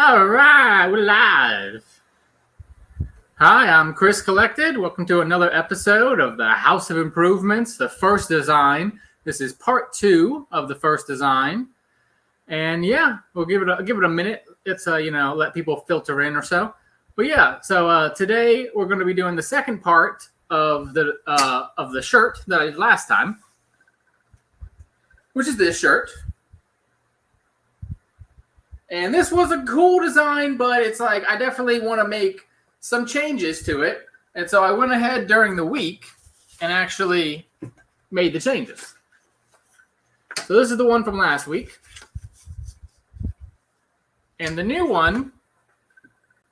All right, we're live. Hi, I'm Chris Collected. Welcome to another episode of the House of Improvements, the first design. This is part 2 of the first design. And yeah, we'll give it a minute. It's let people filter in or so. But yeah, so today we're going to be doing the second part of the shirt that I did last time, which is this shirt. And this was a cool design, but it's like I definitely want to make some changes to it. And so I went ahead during the week and actually made the changes. So this is the one from last week. And the new one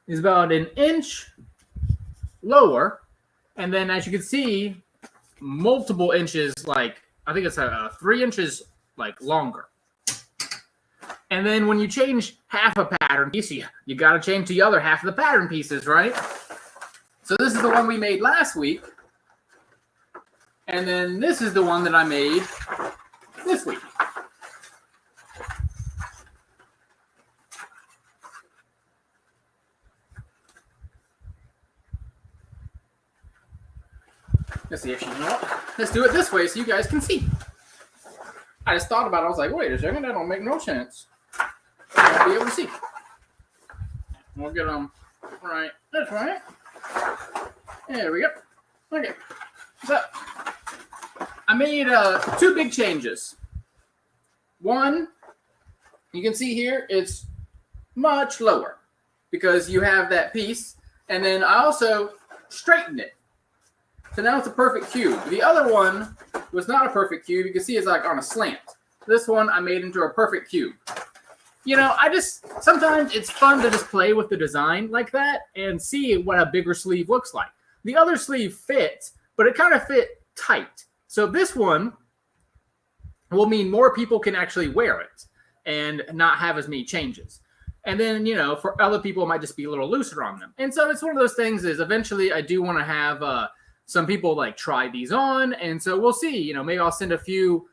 is about an inch lower. And then as you can see, multiple inches, like I think it's 3 inches like longer. And then when you change half a pattern piece, you got to change the other half of the pattern pieces, right? So this is the one we made last week. And then this is the one that I made this week. Let's see if you know what. Let's do it this way so you guys can see. I just thought about it. I was like, wait a second, that don't make no sense. I'll be able to see. We'll get them right. That's right. There we go. Okay. So I made 2 big changes. One, you can see here, it's much lower because you have that piece. And then I also straightened it. So now it's a perfect cube. The other one was not a perfect cube. You can see it's like on a slant. This one I made into a perfect cube. You know, sometimes it's fun to just play with the design like that and see what a bigger sleeve looks like. The other sleeve fits, but it kind of fit tight. So this one will mean more people can actually wear it and not have as many changes. And then, you know, for other people, it might just be a little looser on them. And so it's one of those things is eventually I do want to have some people like try these on. And so we'll see, you know, maybe I'll send a few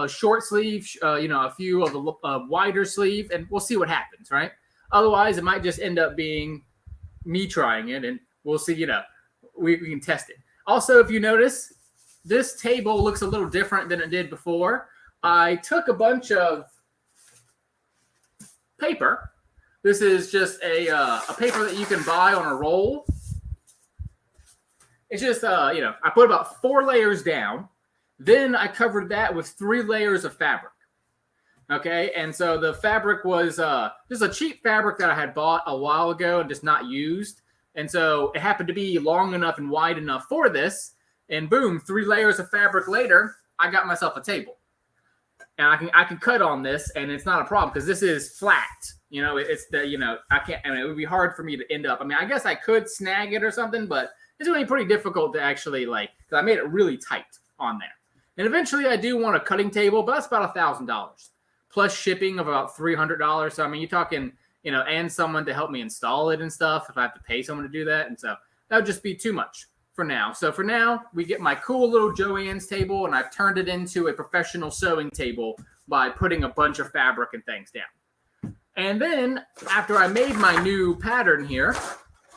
short sleeve, a few of the wider sleeve, and we'll see what happens, right? Otherwise, it might just end up being me trying it, and we'll see, you know, we can test it. Also, if you notice, this table looks a little different than it did before. I took a bunch of paper. This is just a paper that you can buy on a roll. It's just, I put about 4 layers down. Then I covered that with 3 layers of fabric. Okay, and so the fabric was just a cheap fabric that I had bought a while ago and just not used. And so it happened to be long enough and wide enough for this. And boom, 3 layers of fabric later, I got myself a table. And I can cut on this, and it's not a problem because this is flat. You know, it's the, you know, it would be hard for me to end up. I mean, I guess I could snag it or something, but it's going to be pretty difficult to actually because I made it really tight on there. And eventually I do want a cutting table, but that's about $1,000 plus shipping of about $300. So, I mean, you're talking, you know, and someone to help me install it and stuff if I have to pay someone to do that. And so that would just be too much for now. So for now, we get my cool little Joann's table, and I've turned it into a professional sewing table by putting a bunch of fabric and things down. And then after I made my new pattern here,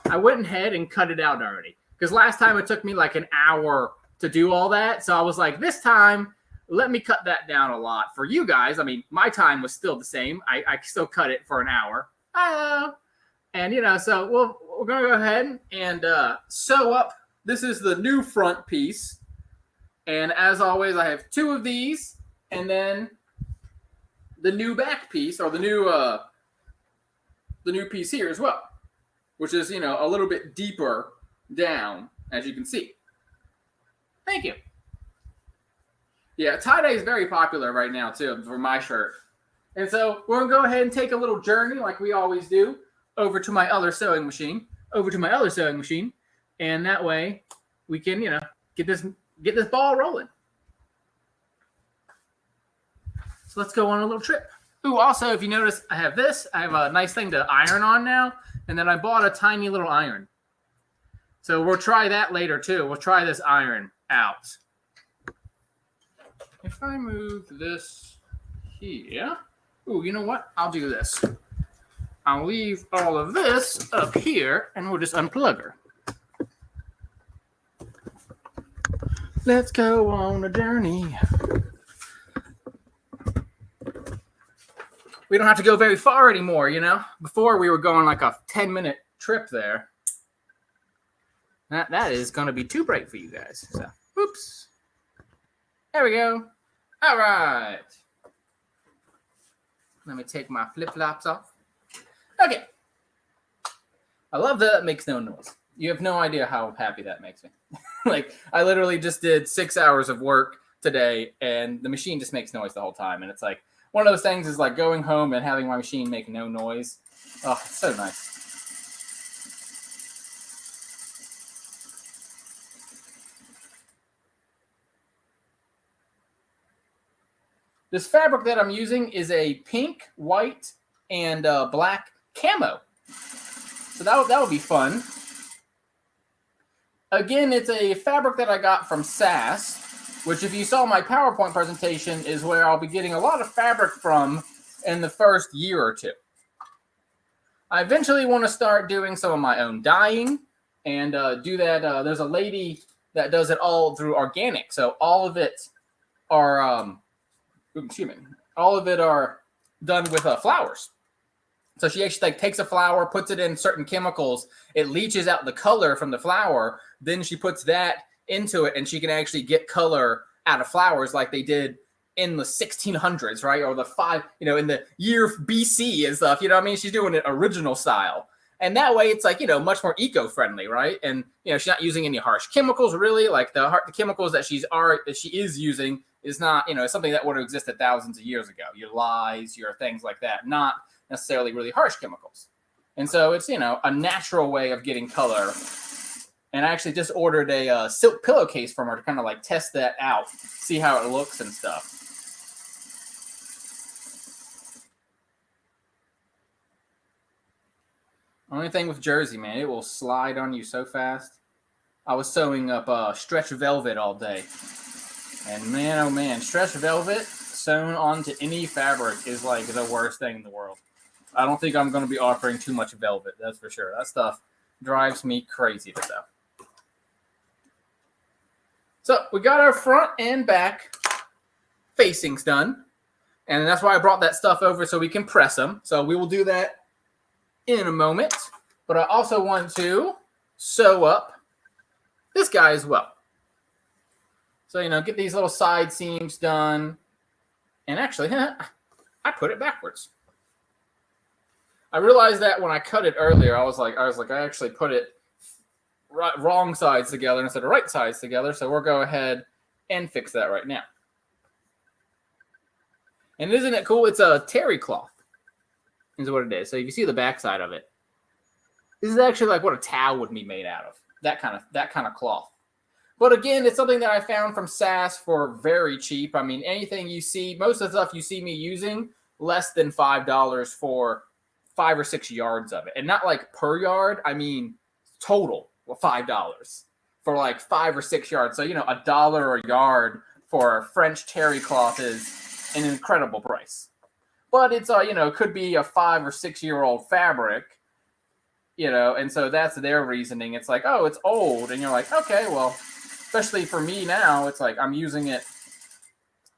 I went ahead and cut it out already. Because last time it took me like an hour to do all that. So I was like, this time, let me cut that down a lot. For you guys, I mean, my time was still the same. I still cut it for an hour. And, you know, so we're going to go ahead and sew up. This is the new front piece. And as always, I have 2 of these. And then the new back piece, or the new piece here as well. Which is, you know, a little bit deeper down, as you can see. Thank you. Yeah, tie-dye is very popular right now, too, for my shirt. And so we're going to go ahead and take a little journey, like we always do, over to my other sewing machine. And that way we can, you know, get this ball rolling. So let's go on a little trip. Ooh, also, if you notice, I have this. I have a nice thing to iron on now. And then I bought a tiny little iron. So we'll try that later, too. We'll try this iron out. If I move this here. Ooh, you know what? I'll do this. I'll leave all of this up here, and we'll just unplug her. Let's go on a journey. We don't have to go very far anymore, you know? Before, we were going like a 10-minute trip there. That is going to be too bright for you guys. So, oops. There we go. All right. Let me take my flip-flops off. Okay. I love that it makes no noise. You have no idea how happy that makes me. Like, I literally just did 6 hours of work today, and the machine just makes noise the whole time. And it's like, one of those things is like going home and having my machine make no noise. Oh, it's so nice. This fabric that I'm using is a pink, white, and black camo. So that would be fun. Again, it's a fabric that I got from SAS, which if you saw my PowerPoint presentation is where I'll be getting a lot of fabric from in the first year or two. I eventually want to start doing some of my own dyeing and do that. There's a lady that does it all through organic. So all of it are, all of it are done with flowers. So she actually like takes a flower, puts it in certain chemicals. It leaches out the color from the flower. Then she puts that into it, and she can actually get color out of flowers like they did in the 1600s, right? Or in the year BC and stuff. You know what I mean? She's doing it original style. And that way it's like, much more eco-friendly, right? And, she's not using any harsh chemicals, really. Like the chemicals that she is using is not, something that would have existed thousands of years ago. Your lyes, your things like that, not necessarily really harsh chemicals. And so it's, a natural way of getting color. And I actually just ordered a silk pillowcase from her to kind of like test that out, see how it looks and stuff. Only thing with jersey, man, it will slide on you so fast. I was sewing up stretch velvet all day. And man, oh man, stretch velvet sewn onto any fabric is like the worst thing in the world. I don't think I'm going to be offering too much velvet, that's for sure. That stuff drives me crazy to sew. So we got our front and back facings done. And that's why I brought that stuff over so we can press them. So we will do that in a moment. But I also want to sew up this guy as well. So, get these little side seams done. And actually, I put it backwards. I realized that when I cut it earlier, I was like, I actually put it wrong sides together instead of right sides together. So we'll go ahead and fix that right now. And isn't it cool? It's a terry cloth is what it is. So you can see the back side of it. This is actually like what a towel would be made out of. That kind of cloth. But again, it's something that I found from SAS for very cheap. I mean, anything you see, most of the stuff you see me using, less than $5 for 5 or 6 yards of it. And not like per yard, I mean total $5 for like 5 or 6 yards. So, $1 a yard for French terry cloth is an incredible price. But it's, could be a 5 or 6 year old fabric, and so that's their reasoning. It's like, oh, it's old. And you're like, okay, well, especially for me now, it's like I'm using it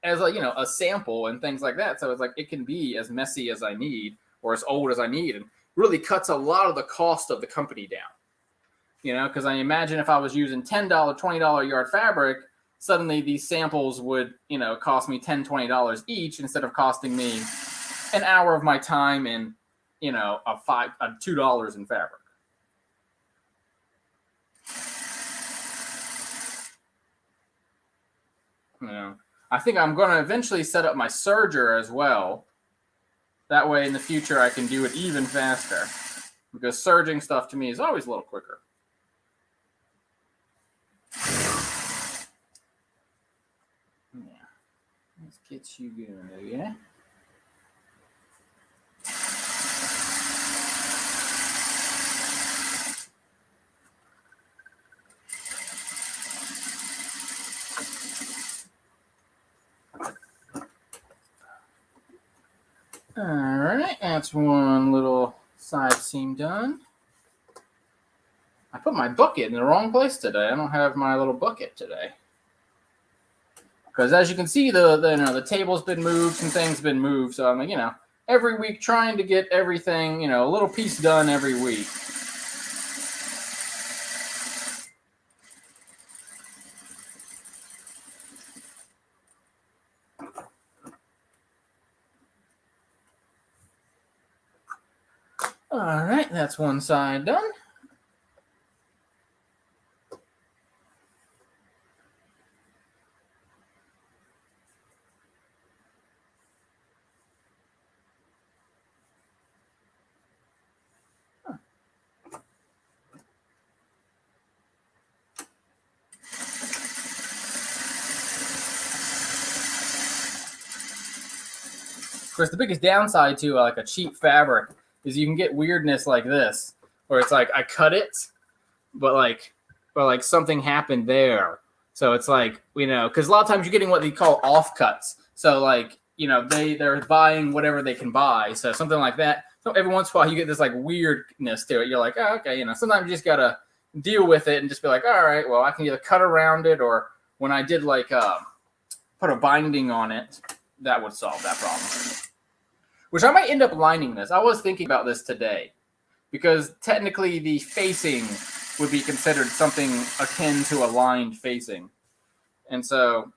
as a sample and things like that. So it's like it can be as messy as I need or as old as I need, and really cuts a lot of the cost of the company down. Because I imagine if I was using $10, $20 yard fabric, suddenly these samples would, cost me $10, $20 each instead of costing me an hour of my time and, $2 in fabric. I think I'm going to eventually set up my serger as well. That way in the future I can do it even faster, because serging stuff to me is always a little quicker. Yeah. Let's get you going there, yeah? All right, that's one little Side seam done. I put my bucket in the wrong place today. I don't have my little bucket today. Because as you can see, the table's been moved, some things been moved. So I'm like, every week trying to get everything, a little piece done every week. All right, that's one side done. Of course, the biggest downside to like a cheap fabric is you can get weirdness like this, where it's like I cut it, but like something happened there. So it's like, because a lot of times you're getting what they call offcuts. So like, they're buying whatever they can buy. So something like that. So every once in a while you get this like weirdness to it. You're like, oh, okay, sometimes you just gotta deal with it and just be like, all right, well, I can either cut around it, or when I did like put a binding on it, that would solve that problem. Which I might end up lining this. I was thinking about this today, because technically the facing would be considered something akin to a lined facing. And so,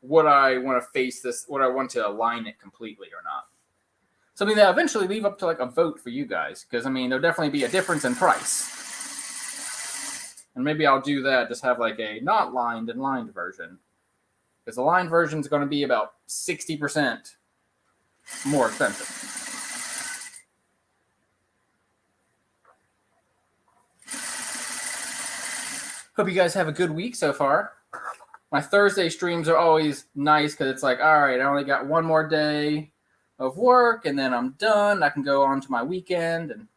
would I want to face this? Would I want to align it completely or not? Something that I'll eventually leave up to like a vote for you guys, because there'll definitely be a difference in price. And maybe I'll do that, just have like a not lined and lined version. Because the lined version is going to be about 60% more expensive. Hope you guys have a good week so far. My Thursday streams are always nice because it's like, all right, I only got one more day of work and then I'm done. I can go on to my weekend. And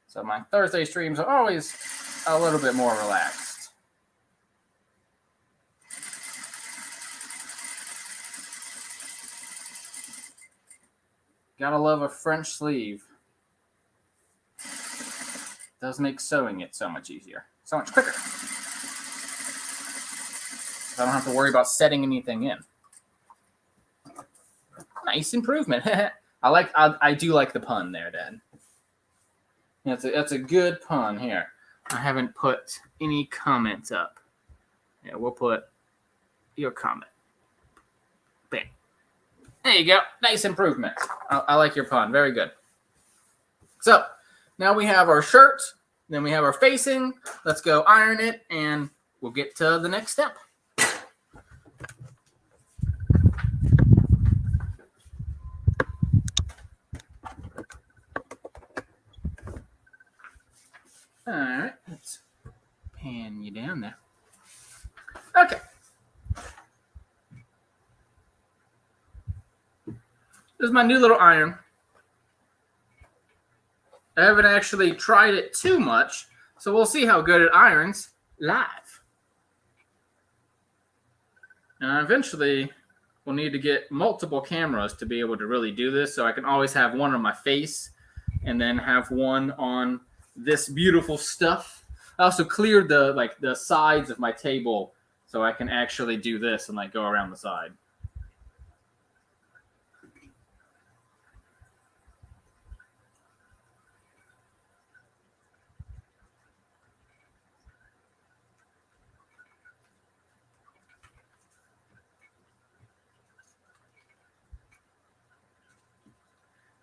so my Thursday streams are always a little bit more relaxed. Gotta love a French sleeve. It does make sewing it so much easier, so much quicker. I don't have to worry about setting anything in. Nice improvement. I do like the pun there, Dad. That's a good pun here. I haven't put any comments up. Yeah, we'll put your comment. Bam. There you go. Nice improvement. I like your pun. Very good. So now we have our shirt. Then we have our facing. Let's go iron it, and we'll get to the next step. All right. Let's pan you down there. Okay. This is my new little iron. I haven't actually tried it too much, so we'll see how good it irons live. And eventually, we'll need to get multiple cameras to be able to really do this, so I can always have one on my face and then have one on this beautiful stuff. I also cleared the sides of my table so I can actually do this and go around the side.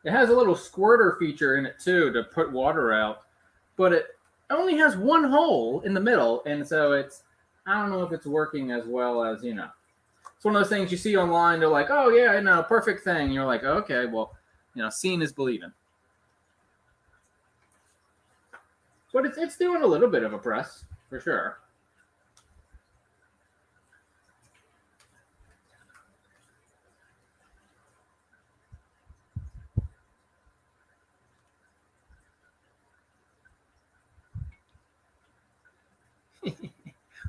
It has a little squirter feature in it too to put water out, but it only has one hole in the middle, and so I don't know if it's working as well as, it's one of those things you see online. They're like, oh yeah, perfect thing. You're like, okay, well, seeing is believing. But it's doing a little bit of a press for sure.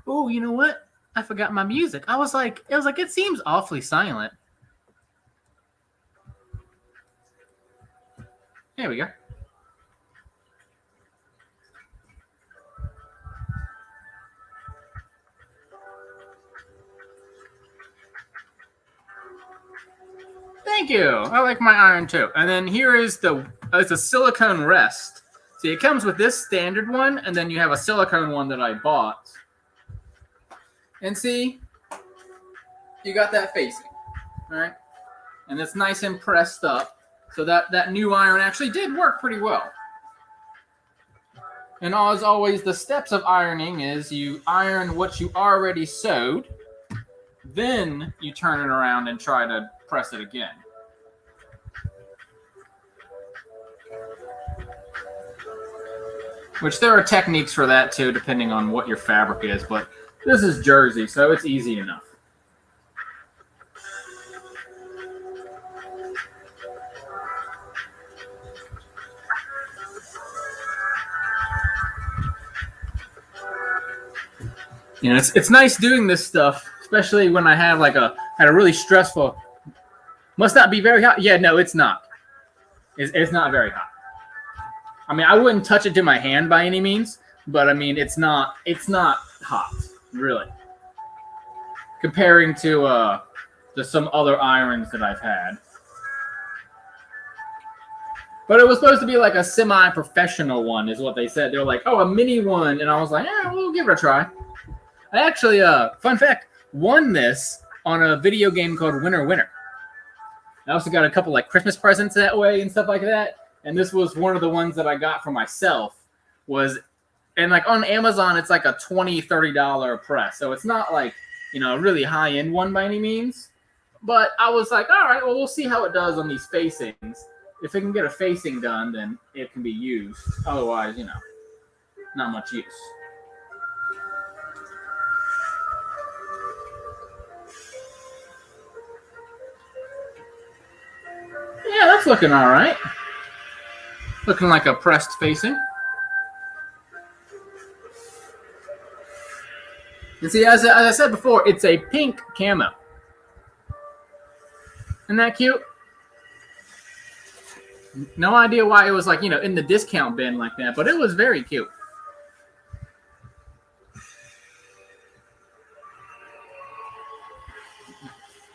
Oh, you know what? I forgot my music. It seems awfully silent. There we go. Thank you. I like my iron too. And then here is it's a silicone rest. See, it comes with this standard one, and then you have a silicone one that I bought. And see, you got that facing, all right? And it's nice and pressed up. So that new iron actually did work pretty well. And as always, the steps of ironing is you iron what you already sewed, then you turn it around and try to press it again. Which there are techniques for that too, depending on what your fabric is, but this is jersey, so it's easy enough. You know, it's nice doing this stuff, especially when I have had a really stressful. Must not be very hot. Yeah, no, it's not. It's not very hot. I mean, I wouldn't touch it to my hand by any means, but I mean, it's not hot, really. Comparing to some other irons that I've had. But it was supposed to be like a semi-professional one, is what they said. They were like, oh, a mini one, and I was like, yeah, we'll give it a try. I actually, fun fact, won this on a video game called Winner Winner. I also got a couple like Christmas presents that way and stuff like that. And this was one of the ones that I got for myself. And like on Amazon, it's like a $20, $30 press. So it's not like, you know, a really high-end one by any means. But I was like, all right, well, we'll see how it does on these facings. If it can get a facing done, then it can be used. Otherwise, you know, not much use. Yeah, that's looking all right. Looking like a pressed facing. And see, as I said before, it's a pink camo. Isn't that cute? No idea why it was like, you know, in the discount bin like that, but it was very cute.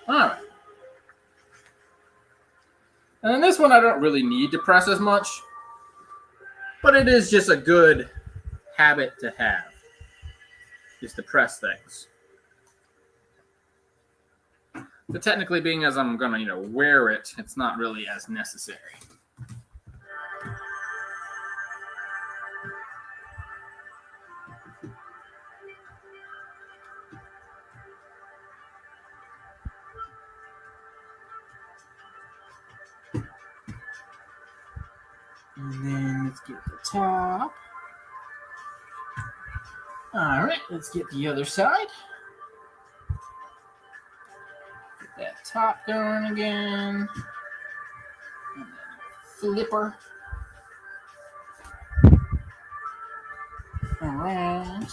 All right. And then this one I don't really need to press as much, but it is just a good habit to have, just to press things. But technically, being as I'm going to, you know, wear it, it's not really as necessary. And then let's get the top. All right, let's get the other side. Get that top going again. And then flipper. Around.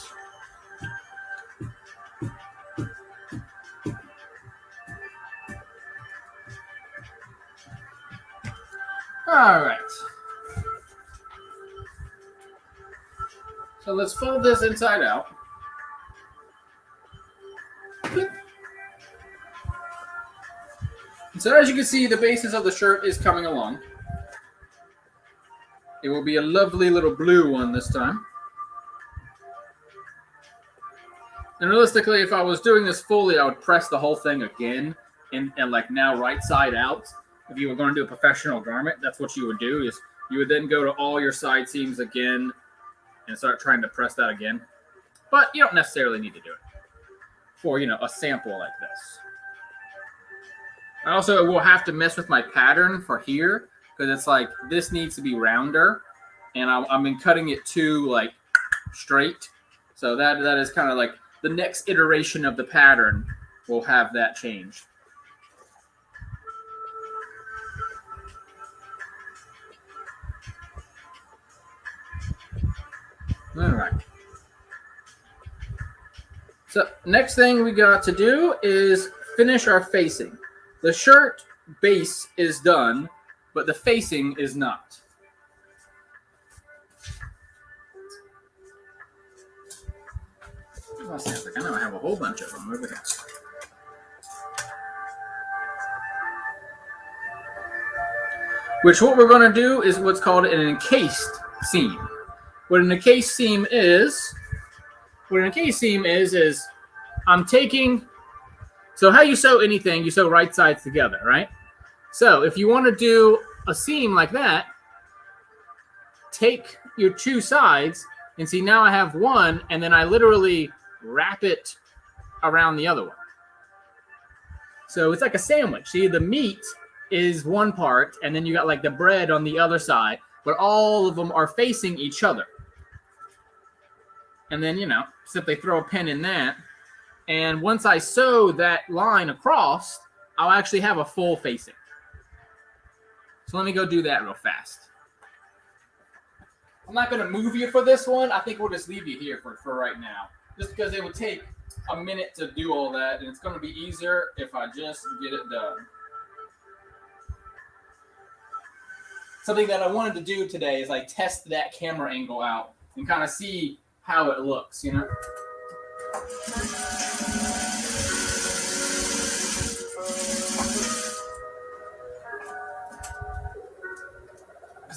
All right. So let's fold this inside out. And so as you can see, the basis of the shirt is coming along. It will be a lovely little blue one this time. And realistically, if I was doing this fully, I would press the whole thing again and like now right side out. If you were going to do a professional garment, that's what you would do, is you would then go to all your side seams again and start trying to press that again. But you don't necessarily need to do it for, you know, a sample like this. I also will have to mess with my pattern for here, because it's like this needs to be rounder, and I've been cutting it too like straight. So that is kind of like the next iteration of the pattern will have that change. All right. So next thing we got to do is finish our facing. The shirt base is done, but the facing is not. Oh, sounds like I know I have a whole bunch of them over here. which what we're going to do is what's called an encased seam. What an encased seam is, I'm taking, so how you sew anything, you sew right sides together, right? So if you want to do a seam like that, take your two sides and see, now I have one, and then I literally wrap it around the other one. So it's like a sandwich. See, the meat is one part, and then you got like the bread on the other side, but all of them are facing each other. And then, simply throw a pin in that. And once I sew that line across, I'll actually have a full facing. So let me go do that real fast. I'm not going to move you for this one. I think we'll just leave you here for right now. Just because it would take a minute to do all that, and it's going to be easier if I just get it done. Something that I wanted to do today is like test that camera angle out and kind of see how it looks, Because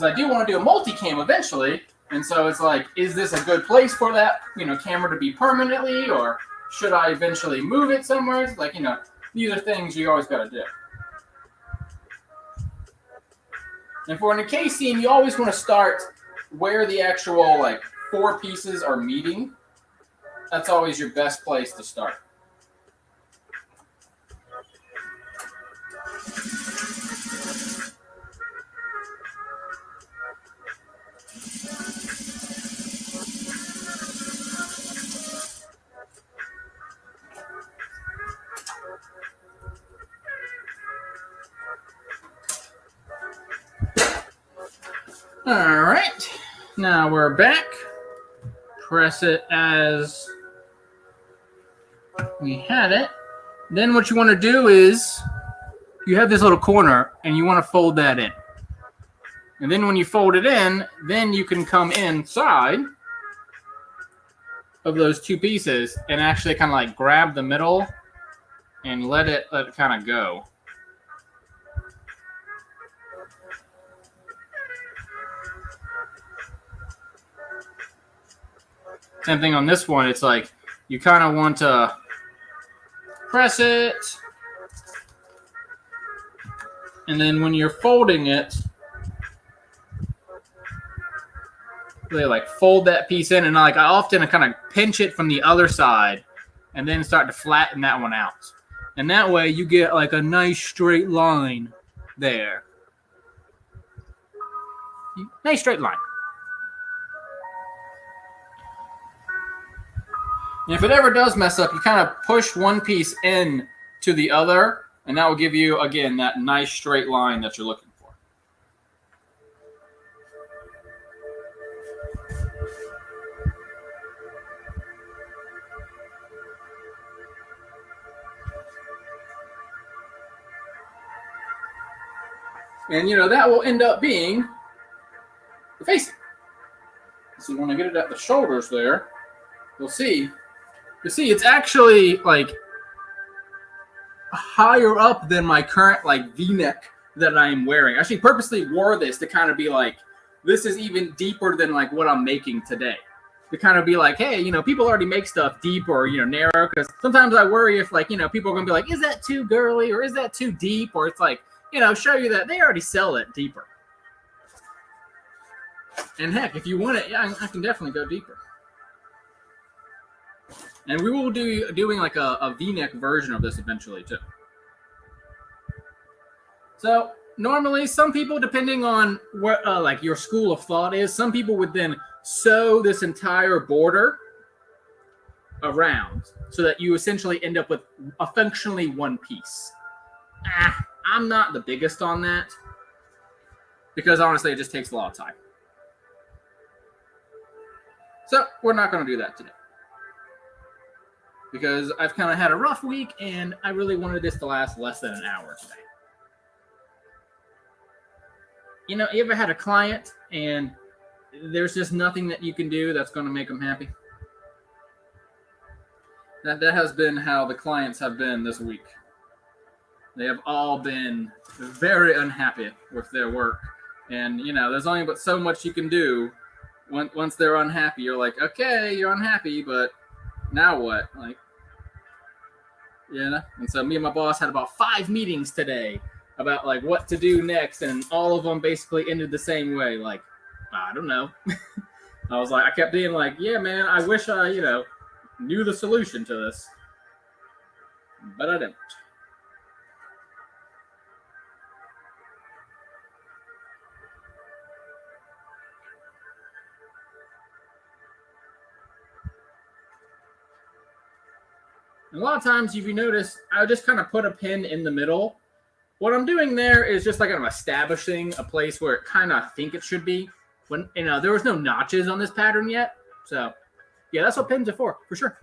I do want to do a multicam eventually, and so it's like, is this a good place for that, camera to be permanently, or should I eventually move it somewhere? It's like, these are things you always got to do. And for an encased seam, you always want to start where the actual like 4 pieces are meeting. That's always your best place to start. All right, now we're back. Press it as we had it. Then what you want to do is you have this little corner and you want to fold that in. And then when you fold it in, then you can come inside of those 2 pieces and actually kind of like grab the middle and let it kind of go. Same thing on this one. It's like you kind of want to press it, and then when you're folding it, really like fold that piece in, and like I often kind of pinch it from the other side and then start to flatten that one out. And that way you get like a nice straight line there. Nice straight line. And if it ever does mess up, you kind of push one piece in to the other, and that will give you, again, that nice straight line that you're looking for. And, that will end up being the facing. So when I get it at the shoulders there, you'll see. It's actually like higher up than my current like V-neck that I am wearing. I actually purposely wore this to kind of be like, this is even deeper than like what I'm making today. To kind of be like, hey, people already make stuff deep or, narrow. Because sometimes I worry if like, people are going to be like, is that too girly or is that too deep? Or it's like, show you that they already sell it deeper. And heck, if you want it, yeah, I can definitely go deeper. And we will do doing like a V-neck version of this eventually too. So normally some people, depending on what like your school of thought is, some people would then sew this entire border around so that you essentially end up with a functionally one piece. I'm not the biggest on that because honestly it just takes a lot of time. So we're not going to do that today. Because I've kind of had a rough week, and I really wanted this to last less than an hour today. You ever had a client, and there's just nothing that you can do that's going to make them happy? That has been how the clients have been this week. They have all been very unhappy with their work. And, there's only but so much you can do. Once they're unhappy, you're like, okay, you're unhappy, but now what? And so me and my boss had about 5 meetings today about what to do next, and all of them basically ended the same way. I don't know. I kept being like, yeah, man, I wish I, knew the solution to this, but I didn't. And a lot of times, if you notice, I just kind of put a pin in the middle. What I'm doing there is just I'm establishing a place where it kind of think it should be. When there was no notches on this pattern yet, so yeah, that's what pins are for sure.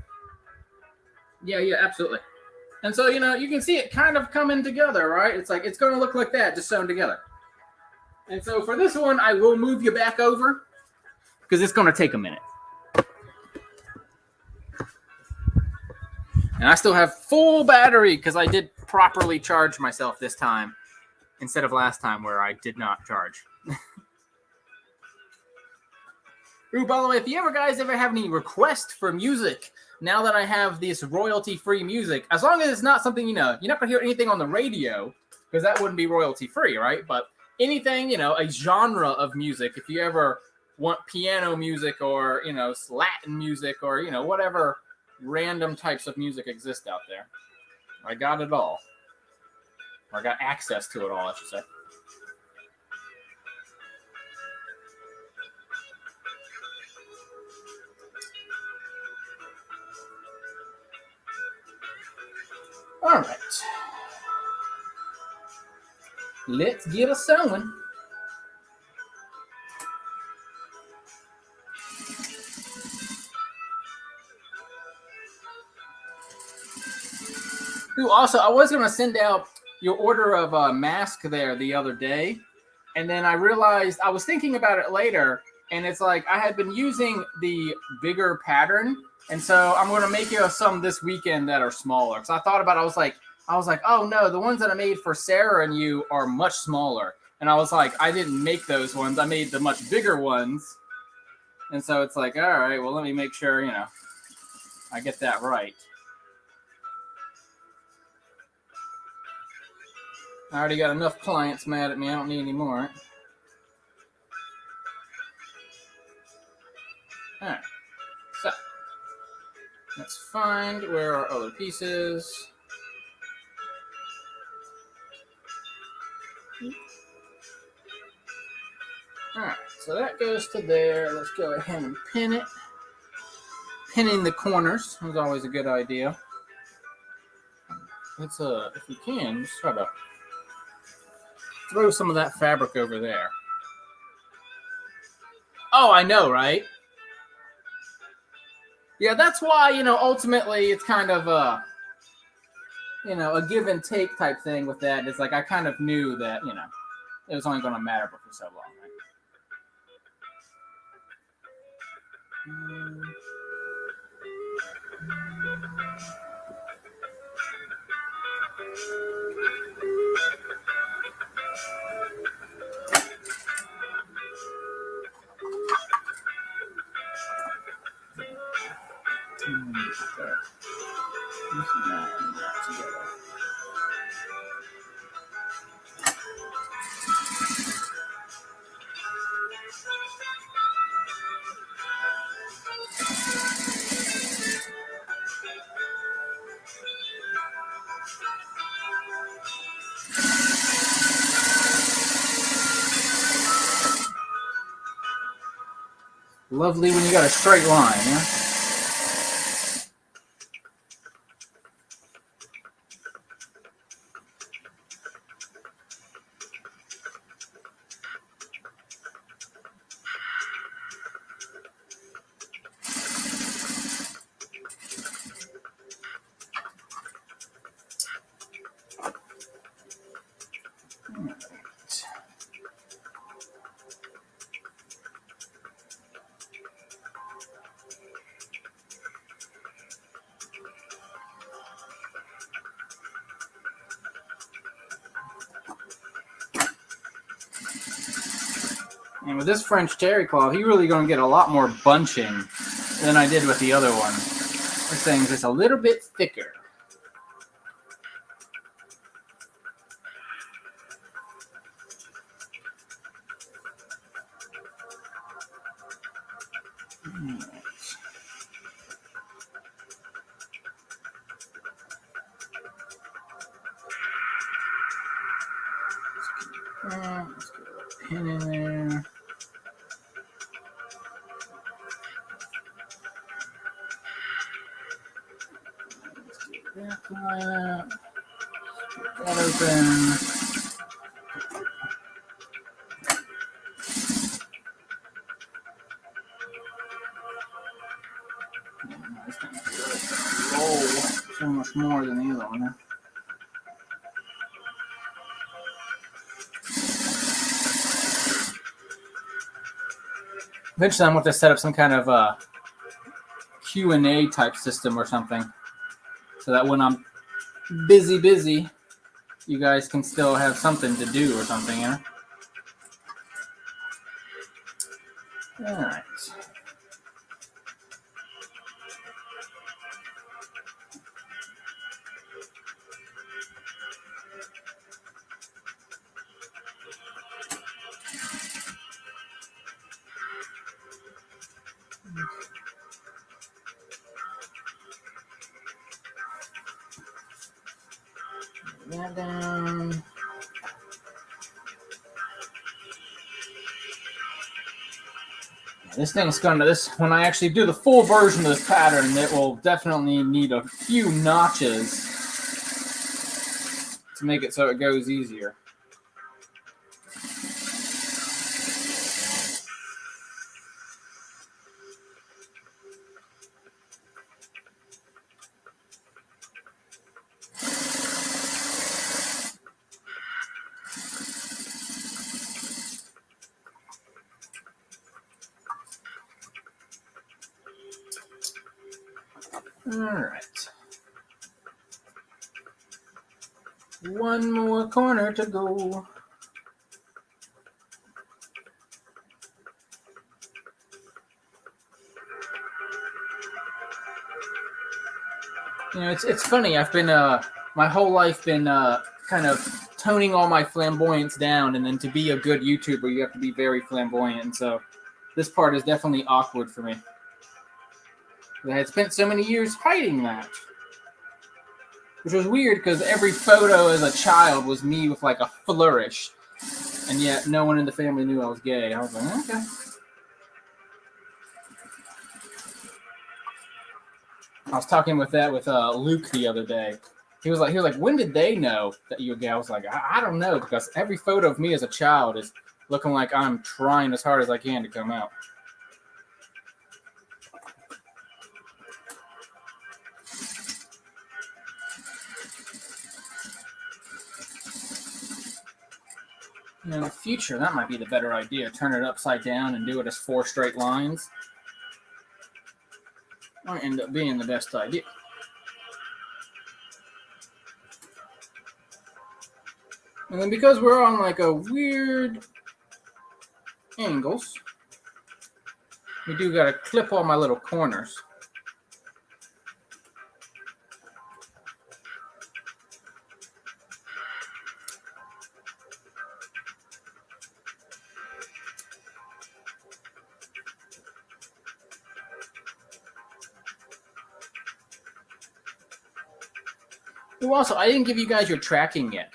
Yeah, absolutely. And so you can see it kind of coming together, right? It's it's going to look like that, just sewn together. And so for this one, I will move you back over because it's going to take a minute. And I still have full battery because I did properly charge myself this time instead of last time where I did not charge. Ooh, by the way, if you guys ever have any requests for music, now that I have this royalty-free music, as long as it's not something, you're not going to hear anything on the radio because that wouldn't be royalty-free, right? But anything, a genre of music, if you ever want piano music or, Latin music or, whatever random types of music exist out there. I got it all. Or I got access to it all, I should say. All right. Let's get a sewing. Ooh, also, I was going to send out your order of a mask there the other day, and then I realized I was thinking about it later, and it's I had been using the bigger pattern, and so I'm going to make you some this weekend that are smaller. Because I thought about it, I was like, oh no, the ones that I made for Sarah and you are much smaller, and I was like, I didn't make those ones. I made the much bigger ones, and so it's all right, well, let me make sure I get that right. I already got enough clients mad at me. I don't need any more. All right. So let's find where our other pieces. All right. So that goes to there. Let's go ahead and pin it. Pinning the corners is always a good idea. Let's if we can, just try to throw some of that fabric over there. Oh, I know, right? Yeah, that's why, ultimately it's kind of a give and take type thing with that. It's I kind of knew that, it was only going to matter for so long, right? Lovely when you got a straight line, yeah? And with this French terry cloth, you're really going to get a lot more bunching than I did with the other one. This thing's just a little bit thicker. Let's get a pin in there. That open. This thing's really roll so much more than the other one. Eventually, I'm going to set up some kind of Q&A type system or something, so that when I'm busy, you guys can still have something to do or something, you know? All right. That down. This thing's when I actually do the full version of this pattern, it will definitely need a few notches to make it so it goes easier. All right. One more corner to go. You know, it's funny. I've been my whole life been kind of toning all my flamboyance down, and then to be a good YouTuber, you have to be very flamboyant. And so, this part is definitely awkward for me. I had spent so many years hiding that, which was weird because every photo as a child was me with like a flourish, and yet no one in the family knew I was gay. I was like, okay. I was talking with Luke the other day. He was like, when did they know that you were gay? I was like, I don't know, because every photo of me as a child is looking like I'm trying as hard as I can to come out. In the future, that might be the better idea. Turn it upside down and do it as 4 straight lines. Might end up being the best idea. And then because we're on like a weird angles, we do got to clip all my little corners. Also, I didn't give you guys your tracking yet.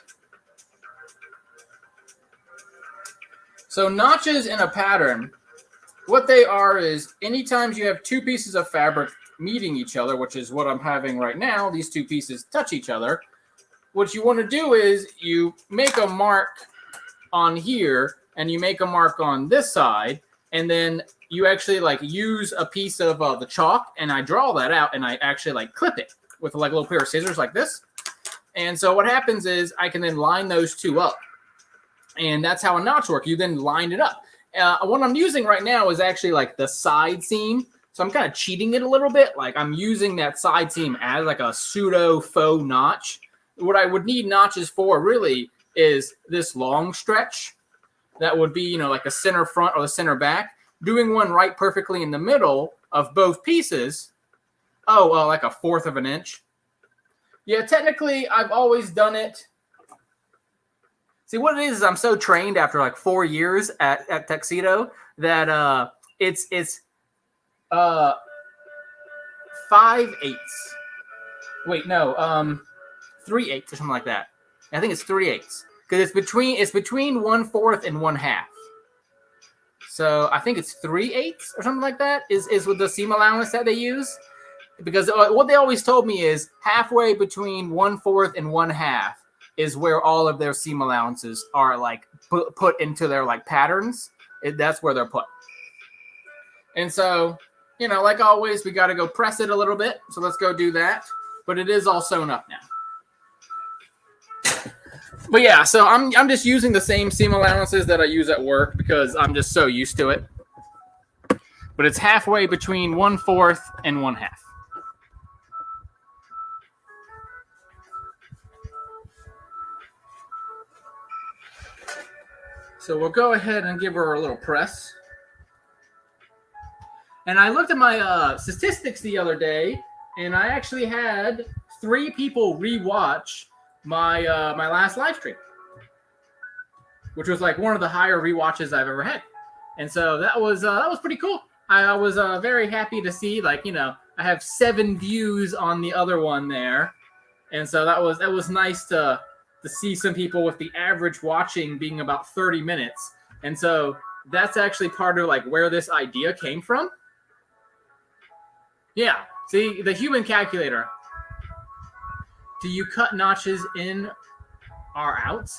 So notches in a pattern, what they are is anytime you have 2 pieces of fabric meeting each other, which is what I'm having right now, these 2 pieces touch each other, what you want to do is you make a mark on here and you make a mark on this side, and then you actually like use a piece of the chalk, and I draw that out and I actually like clip it with like a little pair of scissors like this. And so what happens is I can then line those 2 up. And that's how a notch works. You then line it up. What I'm using right now is actually like the side seam. So I'm kind of cheating it a little bit. Like I'm using that side seam as like a pseudo faux notch. What I would need notches for really is this long stretch. that would be, like a center front or the center back, doing one right perfectly in the middle of both pieces. Oh, well, like a fourth of an inch. Yeah, technically, I've always done it. See, what it is I'm so trained after like 4 years at Tuxedo that it's 5/8. Wait, no, 3/8 or something like that. I think it's 3/8 because it's between 1/4 and 1/2. So I think it's 3/8 or something like that is with the seam allowance that they use. Because what they always told me is halfway between 1/4 and 1/2 is where all of their seam allowances are like put into their like patterns. That's where they're put. And so, like always, we got to go press it a little bit. So let's go do that. But it is all sewn up now. But yeah, so I'm just using the same seam allowances that I use at work because I'm just so used to it. But it's halfway between 1/4 and 1/2. So we'll go ahead and give her a little press. And I looked at my statistics the other day, and I actually had 3 people rewatch my my last live stream, which was like one of the higher rewatches I've ever had. And so that was pretty cool. I was very happy to see, like, I have 7 views on the other one there, and so that was nice to see some people with the average watching being about 30 minutes. And so that's actually part of like where this idea came from. Yeah, see, the human calculator. Do you cut notches in or out?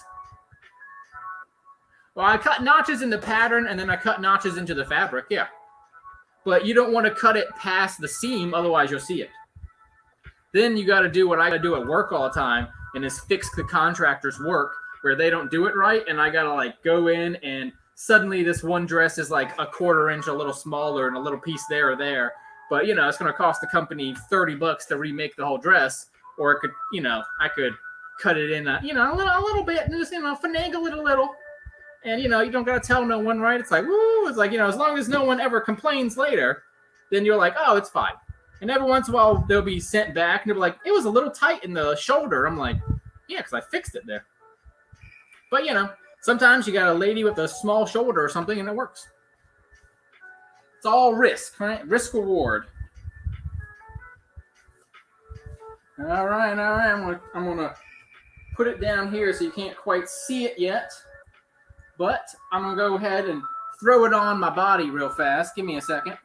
Well, I cut notches in the pattern and then I cut notches into the fabric, yeah. But you don't want to cut it past the seam, otherwise you'll see it. Then you got to do what I got to do at work all the time, and is fix the contractor's work where they don't do it right, and I got to like go in and suddenly this one dress is like a 1/4 inch a little smaller and a little piece there or there. But, it's going to cost the company $30 to remake the whole dress, or it could, I could cut it in, a little bit and just, finagle it a little. And, you don't got to tell no one, right? It's like, woo, it's like, as long as no one ever complains later, then you're like, oh, it's fine. And every once in a while, they'll be sent back, and they'll be like, it was a little tight in the shoulder. I'm like, yeah, because I fixed it there. But, sometimes you got a lady with a small shoulder or something, and it works. It's all risk, right? Risk reward. All right. I'm gonna put it down here so you can't quite see it yet. But I'm gonna go ahead and throw it on my body real fast. Give me a second.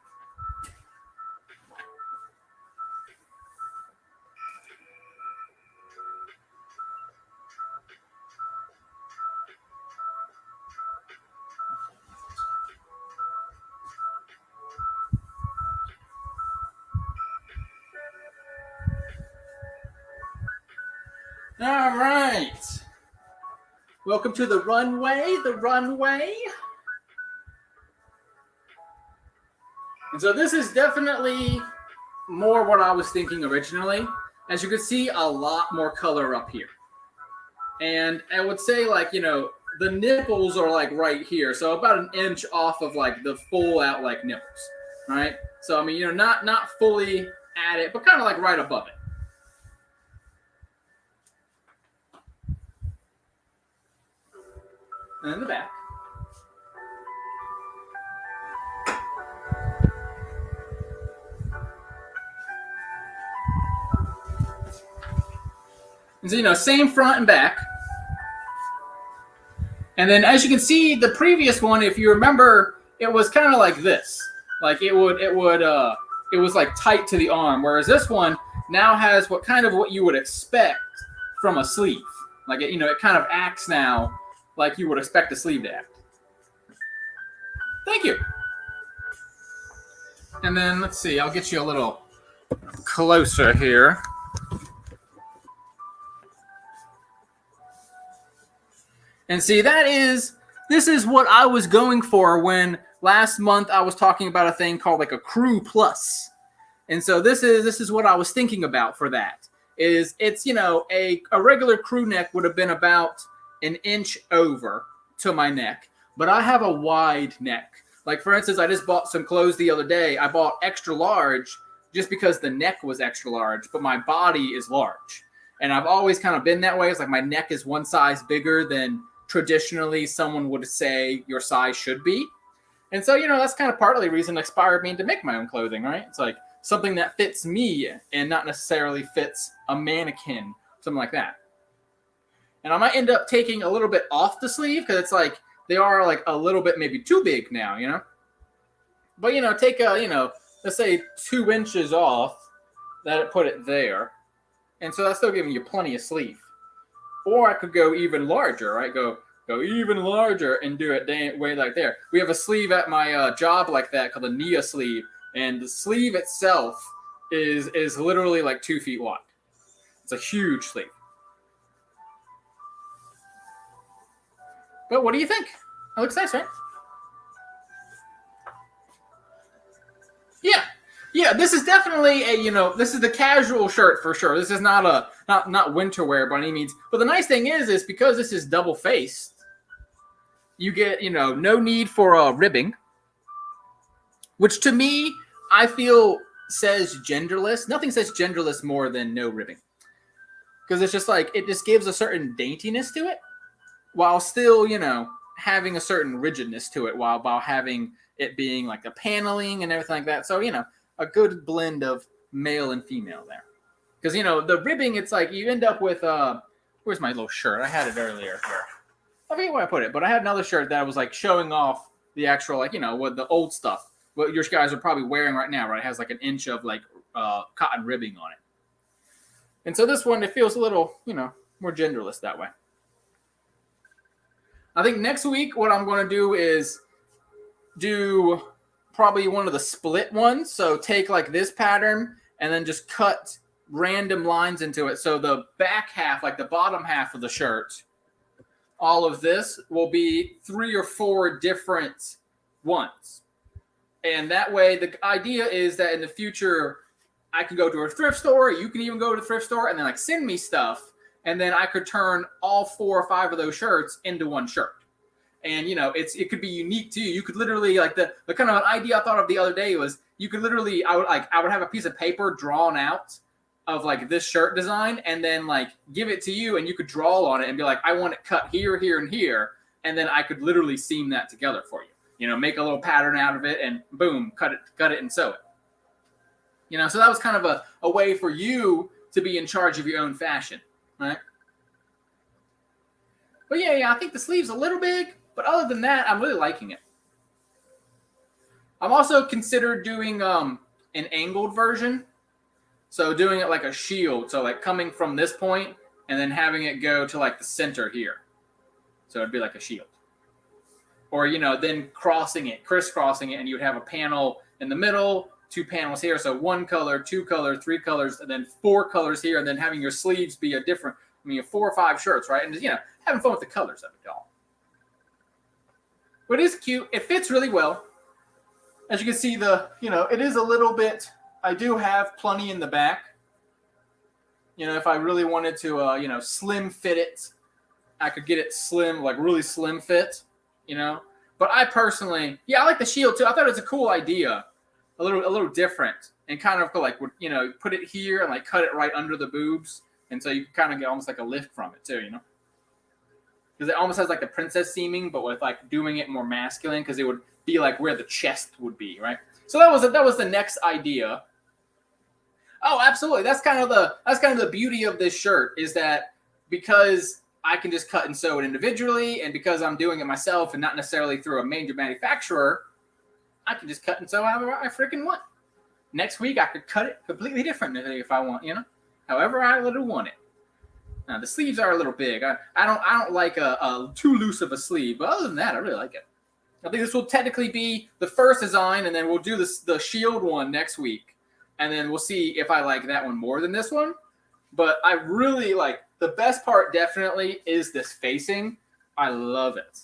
All right. Welcome to the runway, And so this is definitely more what I was thinking originally. As you can see, a lot more color up here. And I would say, like, the nipples are like right here. So about an inch off of like the full out like nipples, right? So, I mean, not fully at it, but kind of like right above it. And then the back. And so, same front and back. And then as you can see, the previous one, if you remember, it was kind of like this. Like it was like tight to the arm. Whereas this one now has what you would expect from a sleeve. Like it kind of acts now like you would expect a sleeve to act. Thank you. And then let's see, I'll get you a little closer here. And see, this is what I was going for when last month I was talking about a thing called like a crew plus. And so this is what I was thinking about for that. It's a regular crew neck would have been about an inch over to my neck. but I have a wide neck. Like, for instance, I just bought some clothes the other day. I bought extra large just because the neck was extra large, but my body is large. And I've always kind of been that way. It's like my neck is one size bigger than traditionally someone would say your size should be. And so, that's kind of partly the reason that inspired me to make my own clothing, right? It's like something that fits me and not necessarily fits a mannequin, something like that. And I might end up taking a little bit off the sleeve because it's like they are like a little bit maybe too big now, But, take let's say 2 inches off, that put it there. And so that's still giving you plenty of sleeve. Or I could go even larger, right? Go even larger and do it way like there. We have a sleeve at my job like that called a Nia sleeve. And the sleeve itself is literally like 2 feet wide. It's a huge sleeve. But what do you think? It looks nice, right? Yeah, this is definitely this is the casual shirt for sure. This is not winter wear by any means. But the nice thing is because this is double faced, you get, no need for ribbing, which to me, I feel says genderless. Nothing says genderless more than no ribbing. Because it's just like, it just gives a certain daintiness to it while still, having a certain rigidness to it while having it being like the paneling and everything like that. So, a good blend of male and female there. Because, the ribbing, it's like you end up with, where's my little shirt? I had it earlier here. I forget where I put it, but I had another shirt that was like showing off the actual, like, what the old stuff, what your guys are probably wearing right now, right? It has like an inch of like cotton ribbing on it. And so this one, it feels a little, more genderless that way. I think next week, what I'm going to do is do probably one of the split ones. So take like this pattern and then just cut random lines into it. So the back half, like the bottom half of the shirt, all of this will be 3 or 4 different ones. And that way, the idea is that in the future, I can go to a thrift store. You can even go to the thrift store and then like send me stuff. And then I could turn all 4 or 5 of those shirts into one shirt. And, it could be unique to you. You could literally, like the kind of an idea I thought of the other day was you could literally, I would have a piece of paper drawn out of like this shirt design and then like give it to you and you could draw on it and be like, I want it cut here, here, and here. And then I could literally seam that together for you, make a little pattern out of it and boom, cut it and sew it. So that was kind of a way for you to be in charge of your own fashion, right? But yeah, I think the sleeve's a little big, but other than that, I'm really liking it. I'm also considered doing an angled version. So doing it like a shield. So like coming from this point and then having it go to like the center here. So it'd be like a shield. Or, then crisscrossing it, and you would have a panel in the middle, 2 panels here. So 1 color, 2 color, 3 colors, and then 4 colors here, and then having your sleeves be a different, 4 or 5 shirts, right? And just, having fun with the colors of it all. But it is cute. It fits really well. As you can see, it is a little bit, I do have plenty in the back. If I really wanted to, slim fit it, I could get it slim, like really slim fit, But I personally, I like the shield too. I thought it was a cool idea, a little different, and kind of like, put it here and like cut it right under the boobs, and so you kind of get almost like a lift from it too, Because it almost has like the princess seaming, but with like doing it more masculine, because it would be like where the chest would be, right? So that was the next idea. Oh, absolutely. That's kind of the beauty of this shirt is that because I can just cut and sew it individually, and because I'm doing it myself and not necessarily through a major manufacturer, I can just cut and sew however I freaking want. Next week I could cut it completely differently if I want, however I would want it. Now the sleeves are a little big. I don't like a too loose of a sleeve, but other than that, I really like it. I think this will technically be the first design, and then we'll do the shield one next week. And then we'll see if I like that one more than this one. But I really like, the best part definitely is this facing. I love it.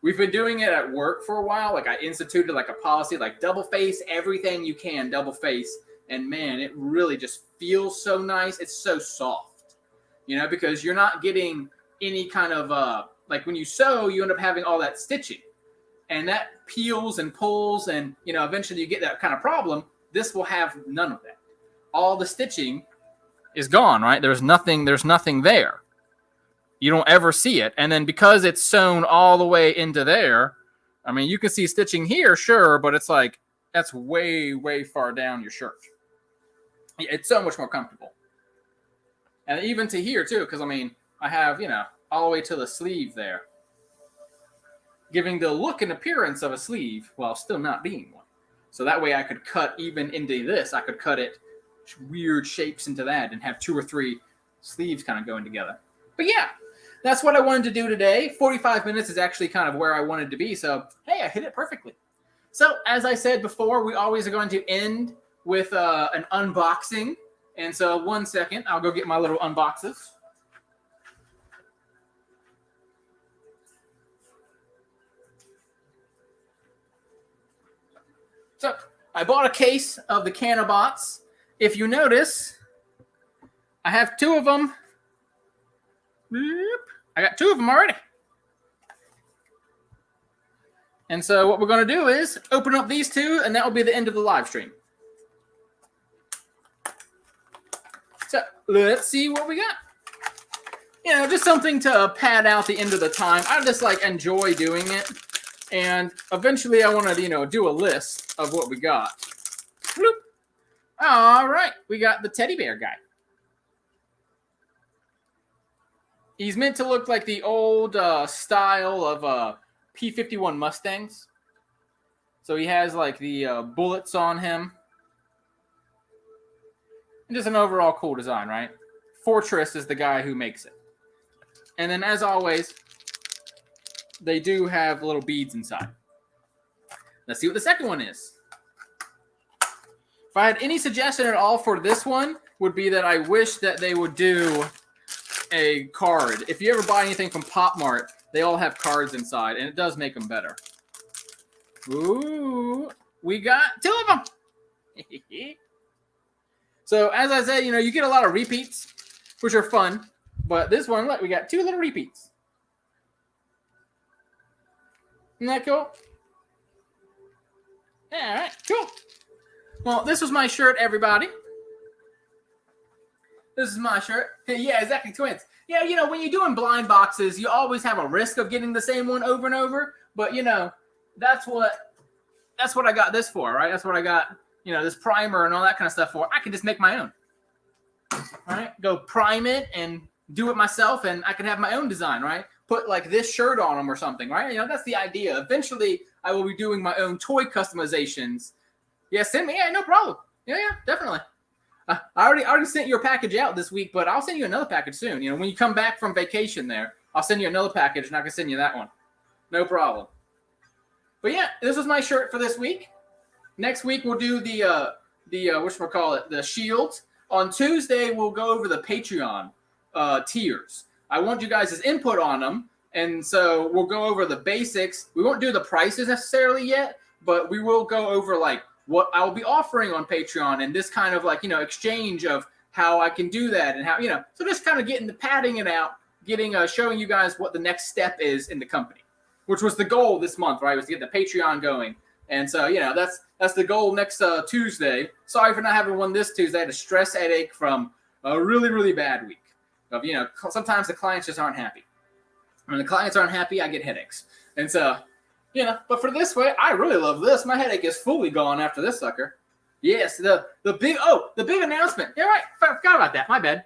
We've been doing it at work for a while. Like I instituted like a policy, like double face everything you can, double face. And man, it really just feels so nice. It's so soft, because you're not getting any kind of, like when you sew, you end up having all that stitching. and that peels and pulls, and eventually you get that kind of problem. This will have none of that. All the stitching is gone, right? There's nothing there. You don't ever see it. And then because it's sewn all the way into there, I mean, you can see stitching here, sure, but it's like that's way, way far down your shirt. It's so much more comfortable. And even to here, too, because, I mean, I have, all the way to the sleeve there, giving the look and appearance of a sleeve while still not being one. So that way I could cut even into this. I could cut it weird shapes into that and have 2 or 3 sleeves kind of going together. But yeah, that's what I wanted to do today. 45 minutes is actually kind of where I wanted to be. So, hey, I hit it perfectly. So, as I said before, we always are going to end with an unboxing. And so, 1 second, I'll go get my little unboxes. So, I bought a case of the Canabots. If you notice, I have 2 of them. I got 2 of them already. And so what we're going to do is open up these 2, and that will be the end of the live stream. So let's see what we got. Just something to pad out the end of the time. I just enjoy doing it. And eventually I want to, do a list of what we got. Bloop. All right. We got the teddy bear guy. He's meant to look like the old style of P-51 Mustangs. So he has the bullets on him. And just an overall cool design, right? Fortress is the guy who makes it. And then as always, they do have little beads inside. Let's see what the second one is. If I had any suggestion at all for this one, would be that I wish that they would do a card. If you ever buy anything from Pop Mart, they all have cards inside, and it does make them better. Ooh, we got 2 of them. So as I said, you get a lot of repeats, which are fun. But this one, look, we got 2 little repeats. Isn't that cool? All right, cool. Well, this was my shirt, everybody. This is my shirt. Yeah, exactly, twins. Yeah, when you're doing blind boxes, you always have a risk of getting the same one over and over. But, that's what I got this for, right? That's what I got, this primer and all that kind of stuff for. I can just make my own. All right, go prime it and do it myself, and I can have my own design, right? Put this shirt on them or something, right? That's the idea. Eventually, I will be doing my own toy customizations. Yeah, send me. Yeah, no problem. Yeah, definitely. I already sent your package out this week, but I'll send you another package soon. When you come back from vacation there, I'll send you another package, and I can send you that one. No problem. But yeah, this was my shirt for this week. Next week, we'll do the shields. On Tuesday, we'll go over the Patreon tiers. I want you guys' input on them, and so we'll go over the basics. We won't do the prices necessarily yet, but we will go over what I'll be offering on Patreon and this kind of exchange of how I can do that and how so just kind of getting the padding it out, getting showing you guys what the next step is in the company, which was the goal this month, right? Was to get the Patreon going, and so that's the goal next Tuesday. Sorry for not having one this Tuesday. I had a stress headache from a really, really bad week. Of sometimes the clients just aren't happy. When the clients aren't happy, I get headaches. And so, but for this way, I really love this. My headache is fully gone after this sucker. Yes, the big announcement. Yeah, right. I forgot about that. My bad.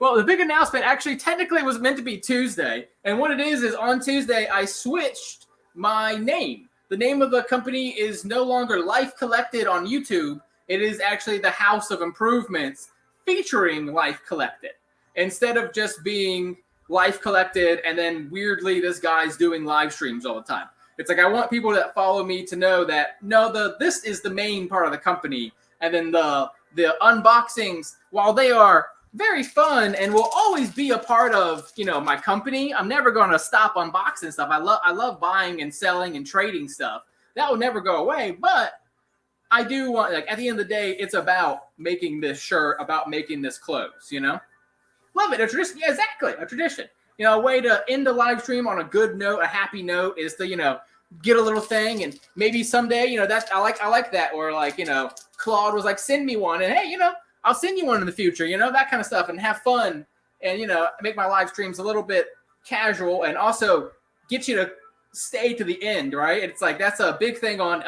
Well, the big announcement actually technically was meant to be Tuesday. And what it is on Tuesday, I switched my name. The name of the company is no longer Life Collected on YouTube. It is actually the House of Improvements featuring Life Collected. Instead of just being Life Collected and then weirdly this guy's doing live streams all the time. It's I want people that follow me to know that this is the main part of the company. And then the unboxings, while they are very fun and will always be a part of my company, I'm never going to stop unboxing stuff. I love buying and selling and trading stuff. That will never go away, but I do want, at the end of the day, it's about making this shirt, about making this clothes, Love it. A tradition. Yeah, exactly. A tradition. a way to end the live stream on a good note, a happy note, is to, get a little thing, and maybe someday, that's I like that. Or like, Claude was like, send me one, and hey, I'll send you one in the future, that kind of stuff, and have fun, and make my live streams a little bit casual, and also get you to stay to the end, right? It's like that's a big thing on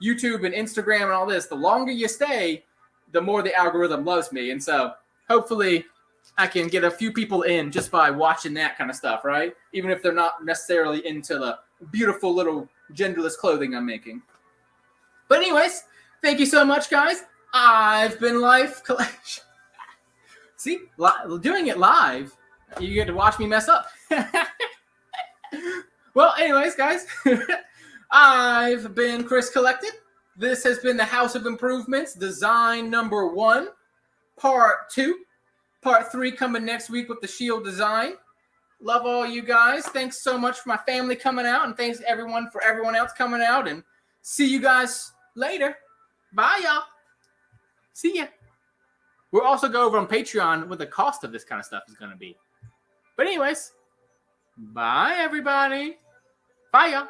YouTube and Instagram and all this. The longer you stay, the more the algorithm loves me, and so hopefully I can get a few people in just by watching that kind of stuff, right? Even if they're not necessarily into the beautiful little genderless clothing I'm making. But anyways, thank you so much, guys. I've been Life Collection. See, doing it live, you get to watch me mess up. Well, anyways, guys, I've been Chris Collected. This has been the House of Improvements, design number 1, part 2. Part 3 coming next week with the shield design. Love all you guys. Thanks so much for my family coming out, and thanks everyone for everyone else coming out, and see you guys later. Bye, y'all. See ya. We'll also go over on Patreon what the cost of this kind of stuff is going to be. But anyways, bye, everybody. Bye, y'all.